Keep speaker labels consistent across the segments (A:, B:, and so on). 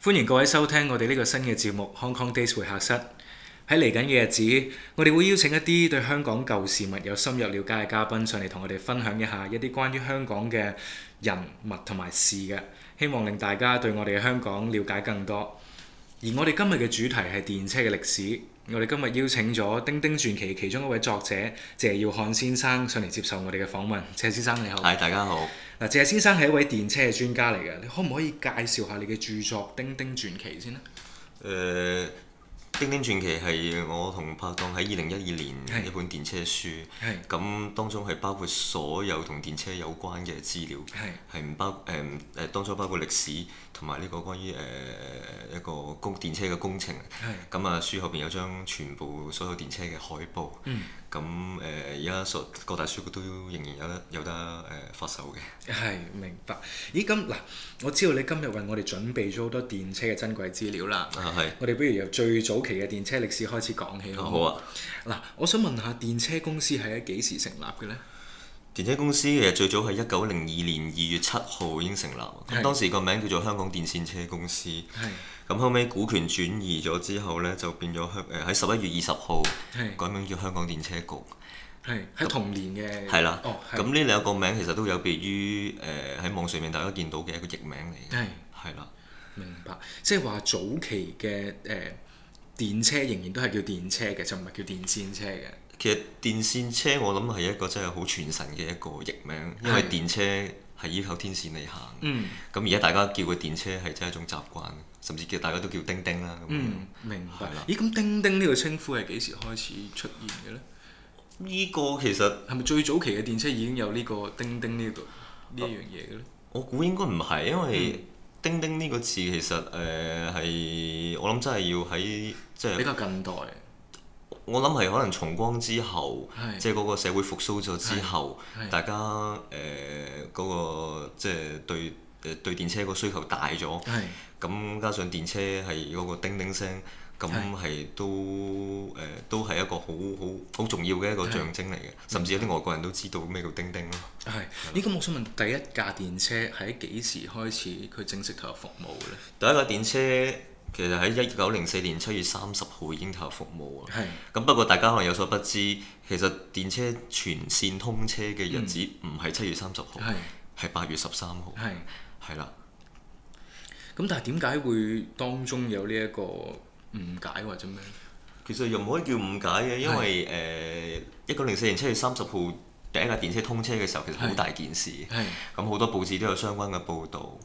A: 歡迎各位收聽我哋呢個新嘅節目《Hong Kong Days 會客室》。喺嚟緊嘅日子，我哋會邀請一啲對香港舊事物有深入了解嘅嘉賓上嚟同我哋分享一下一啲關於香港嘅人物同埋事嘅，希望令大家對我哋嘅香港了解更多。而我哋今日嘅主題係電車嘅歷史。我哋今日邀請咗《丁丁傳奇》其中一位作者謝耀漢先生上嚟接受我哋嘅訪問。謝先生你好。
B: 係，大家好。
A: 嗱，謝先生係一位電車嘅專家嚟嘅，你可唔可以介紹下你嘅著作《丁丁傳奇》先呢？
B: 丁丁傳奇係我同拍檔喺2012年一本電車書，咁當中係包括所有同電車有關嘅資料，係唔包當中包括歷史同埋呢個關於一個電車嘅工程。咁啊書後邊有張全部所有電車嘅海報，咁而家各大書局都仍然有得發售嘅。
A: 係，明白。咦，咁嗱，我知道你今日為我哋準備咗好多電車嘅珍貴資料啦。我哋不如由最早期嘅電車歷史開始講起好唔好？
B: 好啊。
A: 嗱，我想問下電車公司係喺幾時成立嘅呢？
B: 電車公司其實最早係1902年2月7號已經成立，咁當時個名叫做香港電線車公司。咁後尾股權轉移咗之後呢，就變咗喺11月20號改名叫香港電車局。
A: 喺同年嘅。
B: 係啦。咁呢兩個名其實都有別於喺網上面大家見到嘅一個譯名嚟嘅。係啦。
A: 明白，即係話早期嘅電車仍然都係叫電車嘅，就唔係叫電線車嘅。
B: 其實電線車我諗係一個真係好傳神嘅一個譯名，因為電車係依靠天線嚟行。咁而家大家叫佢電車係真係一種習慣，甚至大家都叫叮叮啦。
A: 明白。咦，咁叮叮呢個稱呼係幾時開始出現嘅呢？
B: 呢個其實
A: 係咪最早期嘅電車已經有呢個叮叮呢樣嘢嘅呢？
B: 我估應該唔係，因為叮叮呢個字其實係我諗真係要喺即係
A: 比較近代。
B: 我諗係可能重光之後，即係嗰個社會復甦咗之後，大家嗰個即係對電車個需求大咗，咁加上電車係嗰個叮叮聲，咁係都係一個好重要嘅一個象徵嚟嘅，甚至有啲外國人都知道咩叫叮叮咯。
A: 咦，咁我想問第一架電車喺幾時開始佢正式投入服務嘅呢？
B: 第一架電車其實喺1904年7月30號已經投入服務啊。咁不過大家可能有所不知，其實電車全線通車嘅日子唔係7月30號，係8月13號。係啦。
A: 咁但係點解會當中有呢一個誤解或者咩？
B: 其實又唔可以叫誤解嘅，因為1904年7月30號第一架電車通車嘅時候，其實好大件事。咁好多報紙都有相關嘅報導。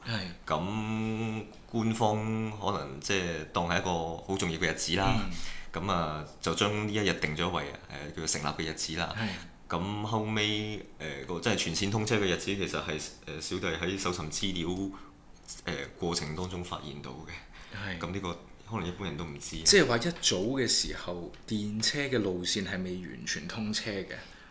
B: 咁官方可能即係當係一個好重要嘅日子啦。咁啊就將呢一日定咗為叫做成立嘅日子啦。咁後尾即係全線通車嘅日子，其實係小弟喺搜尋資料過程當中發現到嘅。咁呢個可能一般人都唔知。
A: 即係話一早嘅時候，電車嘅路線係未完全通車嘅。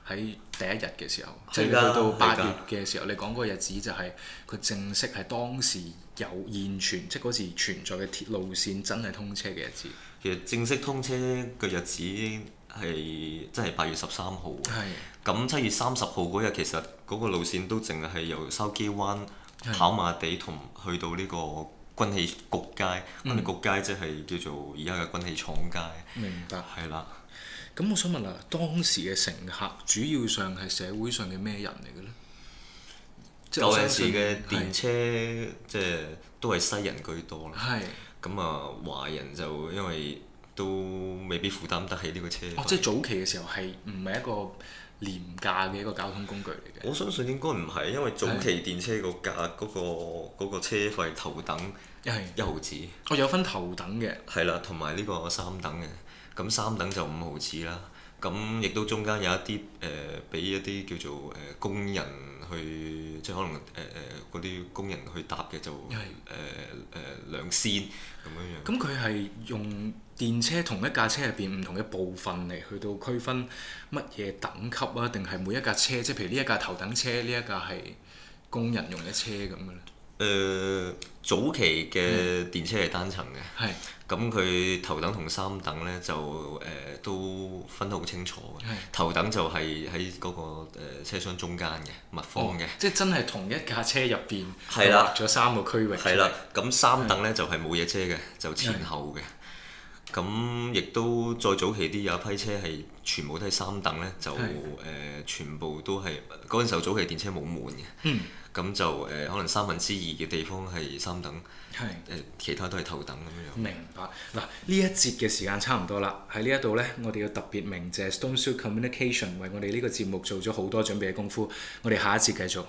A: 喺第一日嘅時候，即係去到8月嘅時候，你講嗰個日子就係佢正式係當時有現存，即係嗰時存在嘅鐵路線真係通車嘅日子。
B: 其實正式通車嘅日子係真係8月13號。咁7月30號嗰日，其實嗰個路線都淨係由筲箕灣、跑馬地同去到呢個軍器局街。軍器局街即係叫做而家嘅軍器廠街。明白。係啦。
A: 咁我想問啦，當時嘅乘客主要上係社會上嘅咩人嚟嘅呢？
B: 舊陣時嘅電車即係都係西人居多啦。咁啊，華人就因為都未必負擔得起呢個車費。
A: 即係早期嘅時候係唔係一個廉價嘅一個交通工具嚟嘅？
B: 我相信應該唔係，因為早期電車個價嗰個車費頭等1毫子。
A: 有分頭等嘅。
B: 係啦，同埋呢個三等嘅。咁3等就5毫子啦，咁亦都中間有一啲俾一啲叫做工人去，即係可能嗰啲工人去搭嘅就2仙咁樣樣。咁
A: 佢係用電車同一架車入邊唔同嘅部分嚟去到區分乜嘢等級啊？定係每一架車，即係譬如呢一架頭等車，呢一架係工人用嘅車咁嘅咧？
B: 早期嘅電車係單層嘅。
A: 係。
B: 咁佢頭等同三等呢，就都分得好清楚嘅。頭等就係喺嗰個車廂中間嘅密封嘅。
A: 即係真係同一架車入邊
B: 係啦，
A: 劃咗3個區域。
B: 係啦，咁三等呢就係冇嘢遮嘅，就前後嘅。咁亦都再早期啲有一批車係全部都係三等呢，就全部都係嗰陣時候早期電車冇門嘅。咁就可能2/3嘅地方係三等，其他都係頭等咁樣。
A: 明白。嗱，呢一節嘅時間差唔多啦，喺呢一度呢，我哋要特別鳴謝 Stone Suit Communication 為我哋呢個節目做咗好多準備嘅功夫。我哋下一節繼續。